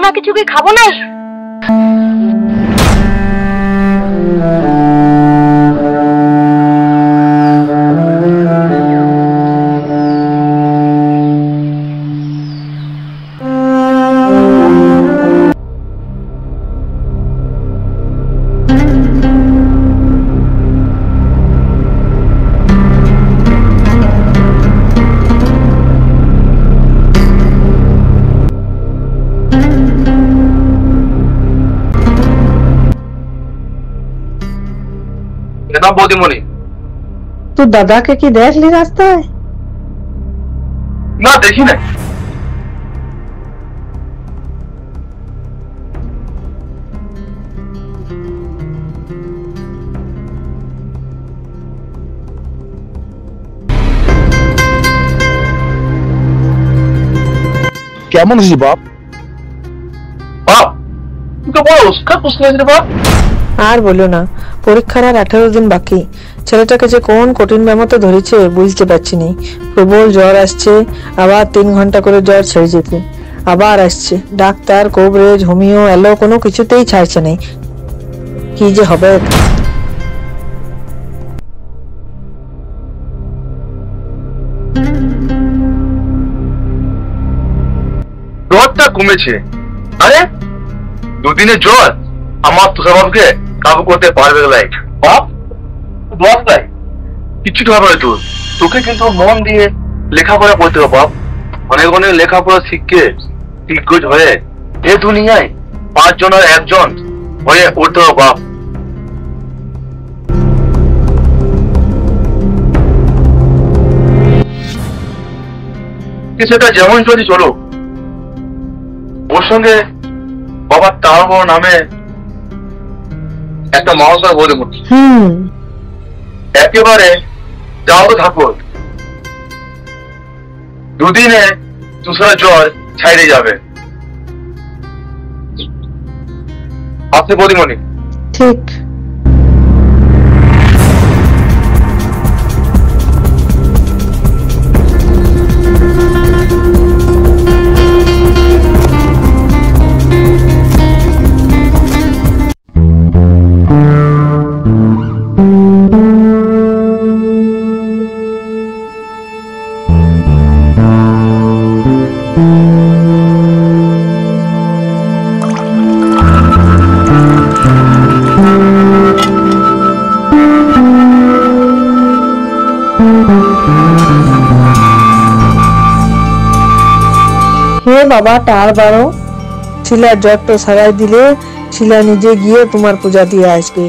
মা কিছু কি খাবো না? বৌদিমণি, তুই দাদাকে কি দেখলি রাস্তায়? না দেখি না। কেমন আছিস বাপ? বাপ তোকে বড় উস্কার পুস্কার রে বাপ। আর বলো না, পরীক্ষার আর 18 দিন বাকি। ছেলেটাকে যে কোন কঠিন ব্যামোতে ধরেছে বুঝতে পারছি না। প্রবল জ্বর আসছে, আবার 3 ঘন্টা করে জ্বর ছেড়ে যেতে, আবার আসছে। ডাক্তার, কোবরেজ, হোমিও, এলো, কোনো কিছুতেই ছাড়ছে না। কি যে হবে। জ্বরটা কমেছে। আরে দুদিনের জ্বর আমার তুষারবাবুকে কাবু করতে পারবে লাইক বাপ। দোয়াস নাই কিছু হবে না তোর। তোকে কিন্তু মন দিয়ে লেখাপড়া করতে হবে বাপ। অনেক অনেক লেখাপড়া শিখে দিগ্গজ হয়ে এ দুনিয়ায় 5 জনের 1 জন হয়ে উঠতে হবে বাপ। সেটা যেমন চলছে চলো, ওর সঙ্গে বাবার তার বড় নামে একটা মহাশয় বলে একেবারে যাও তো থাকো। দুদিনে তুষার জ্বর ছাইড়ে যাবে। আপনি বৌদিমণি ঠিক। হে বাবা, টার বারো, ছিলার জ্বরটা সারাই দিলে ছিলা নিজে গিয়ে তোমার পূজা দিয়ে আসবে।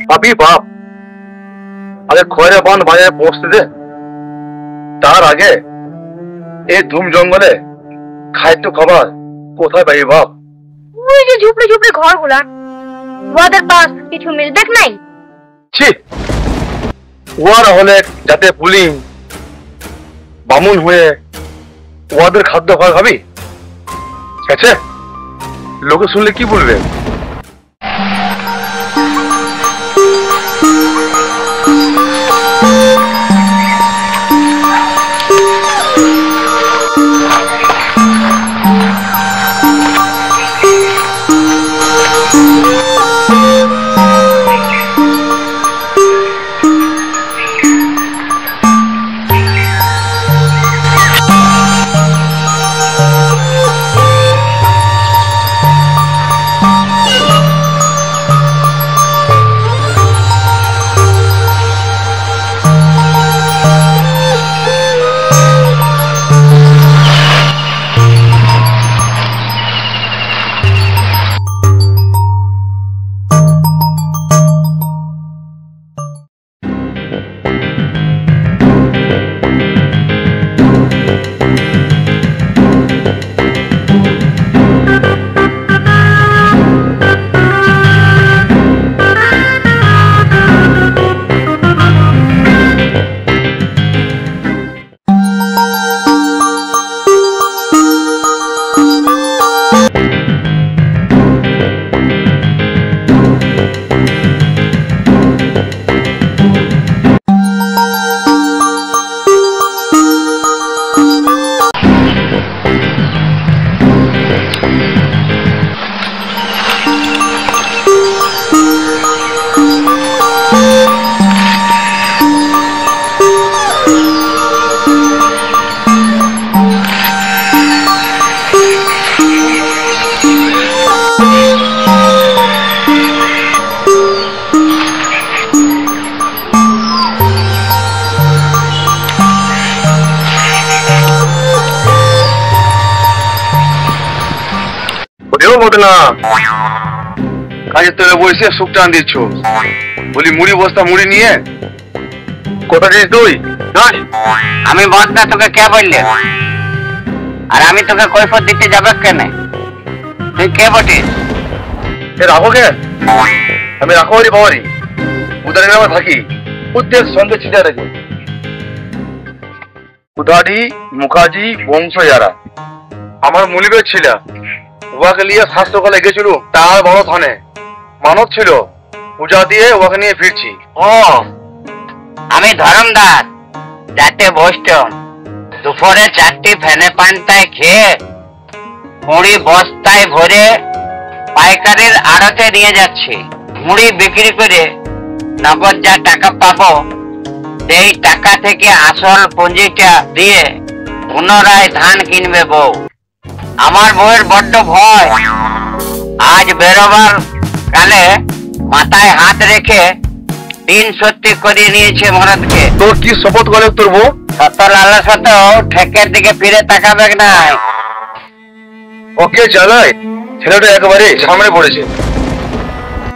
পাপি বাপ, আগে খয়রা বান বাজারে পৌঁছতে দে। তার আগে এই ধুম জঙ্গলে খাদ্য খাবার কোথায় পাই বাপ? ওই যে ঝুপড়ে ঝুপড়ে ঘরগুলা, ওদের পাশ কিছু মিল দেখ নাই। ছি, ওয়ার হলে যাতে পুলিং বামুন হয়ে ওদের খাদ্য খাওয়া খাবি? আচ্ছা, লোকে শুনলে কি বলবে? না কাজে তোলে বসে সুখ টান দিচ্ছ, বলি মুড়ি বস্তা মুড়ি নিয়ে কোথা দিস তুই? আমি বদনা, তোকে কে বললে? আর আমি তোকে কৈফত দিতে যাবে কেন? তুই কে বটিস? রাখো কে? আমি রাখোয়ারি বাবারি উদার গ্রামে থাকি, প্রত্যেক সন্ধ্যে ছিটা রেখে উদারি মুখার্জি বংশ যারা আমার মুনিবের ছিল, ওকে নিয়ে স্বাস্থ্যকালে গেছিল তার বড় থানে, মানত ছিল পূজা দিয়ে ওকে নিয়ে ফিরছি। ও, আমি ধরমদাস যাতে বসতাম, দুপুরে 4টি ফেনে পান্তায় খেয়ে মুড়ি বস্তায় ভরে পাইকারের আড়তে নিয়ে যাচ্ছি। মুড়ি বিক্রি করে নগদ যা টাকা পাবো, সেই টাকা থেকে আসল পুঁজিটা দিয়ে পুনরায় ধান কিনবে বউ। আমার বউয়ের বড্ড ভয়, আজ বেরোবার কালে মাথায় হাত রেখে দিন সত্যি করিয়ে নিয়েছে মরদকে। তোর কি শপথ করে তোর বউ? শত লালসত ঠেকের দিকে ফিরে তাকাবে না। ওকে জ্বালায় ছেলেটা একেবারে সামনে পড়েছে,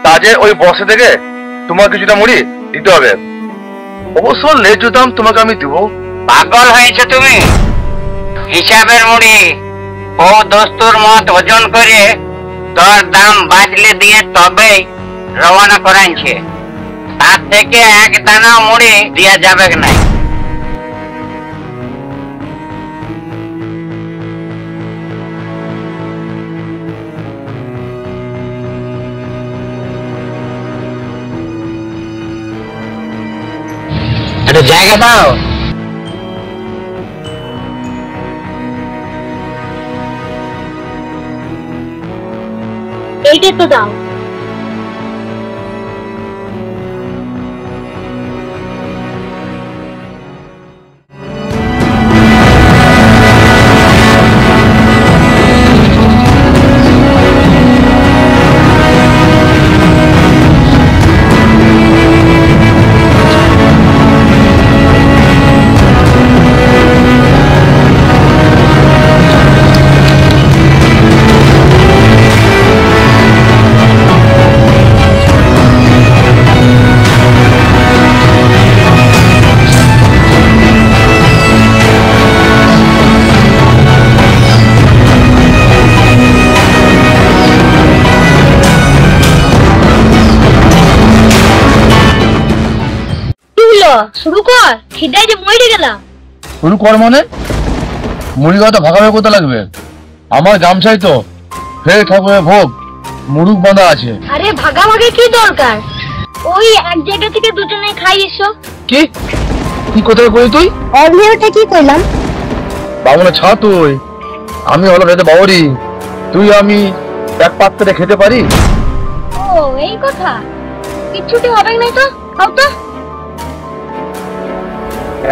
কাজে ওই বসে থেকে তোমার কিছুটা মুড়ি দিতে হবে। অবশ্য ন্যায্য দাম তোমাকে আমি দিব। পাগল হয়েছে তুমি? হিসাবের মুড়ি ও দস্তুর মত ওজন করে তোর দাম বাজলে দিয়ে তবেই রওনা করাইছে, তার থেকে এক দানা মুড়ি দেওয়া যাবে না। একটা জায়গা দাও। এইটা তো দাও। শুরু কর, খিদায় যে মরে গেলাম। শুরু কর মানে? মুড়ি কথা ভাগাভাগি করতে লাগবে। আমার গামছাই তো ফের ঠাকুরের ভোগ মুরুগ বাঁধা আছে। আরে ভাগাভাগি কি দরকার, ওই এক জায়গা থেকে দুজনে খাই এসো। কি কি কোথায় করি তুই? অর্ধেকটা কি কইলাম? বাবুনে ছা তুই, আমি হলো খেতে বাবরি, তুই আমি এক পাত্রে খেতে পারি? ও এই কথা, কিচ্ছুটি হবে না তো, খাও তো।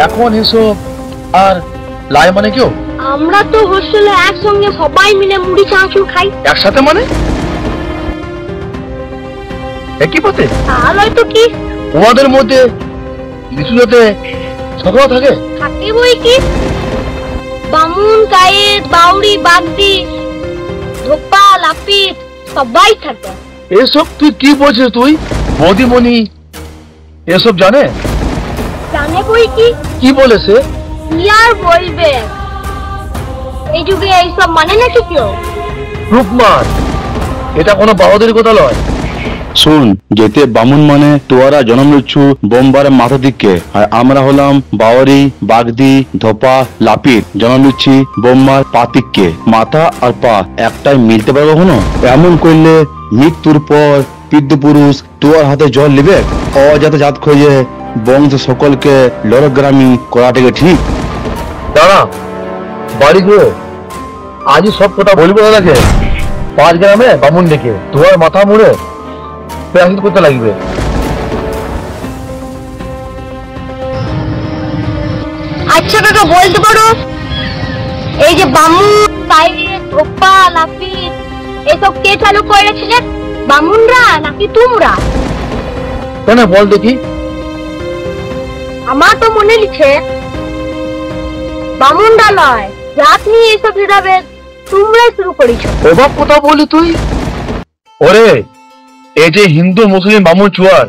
এখন এসব আর লাই মানে কেউ? আমরা তো হোস্টেলে একসঙ্গে সবাই মিলে মুড়ি চানাচুর খাই। একসাথে মানে একই পথে? তাহলে তো কি, তোমাদের মধ্যে লিচুতে ঝগড়া থাকে? থাকে বই কি, বামুন কায়েত বাউরি বাগদি ধোপা লাপিত সবাই থাকে। এসব তুই কি বলছিস? তুই বৌদিমণি এসব জানে? জানে বই কি, কি বলেছে? কি আর বলবে, এই যুগে এইসব মানে নাকি কেউ? রূপমান, এটা কোনো বাহাদুরি কথা নয়। শুন, যেতে বামুন মানে তোরা জন্ম লিচ্ছু বোমবারের মাথা দিকে, আর আমরা হলাম বাওয়ারি বাগদি ধোপা লাপিত জন্ম লিচ্ছি বোম্বার পাতিককে। মাথা আর পা একটাই মিলতে পারবে কখনো? এমন করলে মৃত্যুর পর পিতৃপুরুষ তোর হাতে জল নিবে। অজাত জাত খোঁজে বংশ সকলকে লড়গ্রামী করাটাকে ঠিক? দাঁড়া, বাড়ি গো, আজই সব কথা বলবো দাদাকে। 5 গ্রামে বামুন ডেকে তোমার মাথা মুড়ে প্রায়শ্চিত্ত করতে লাগবে। আচ্ছা কাকা বলতে পারো, এই যে বামুন কায়েত ধোপা লাপিত এসব কে চালু করেছিলেন, বামুনরা নাকি তোমরা? কেন বল দেখি। আমার তো মনে হচ্ছে বামুনরা নয়, জাত নিয়ে এসব ভেদাভেদ তোমরাই শুরু করেছো। অবাক কথা বলি তুই। ওরে, এই যে হিন্দু মুসলিম বামুন চুয়ার,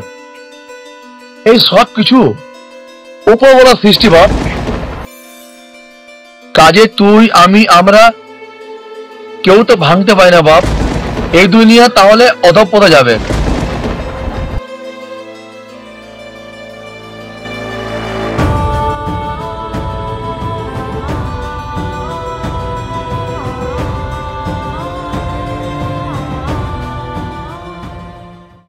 এই সব কিছু উপরওয়ালা সৃষ্টি বাপ। কাজে তুই আমি আমরা কেউ তো ভাঙতে পারি না বাপ। এই দুনিয়া তাহলে অধঃপতনে যাবে।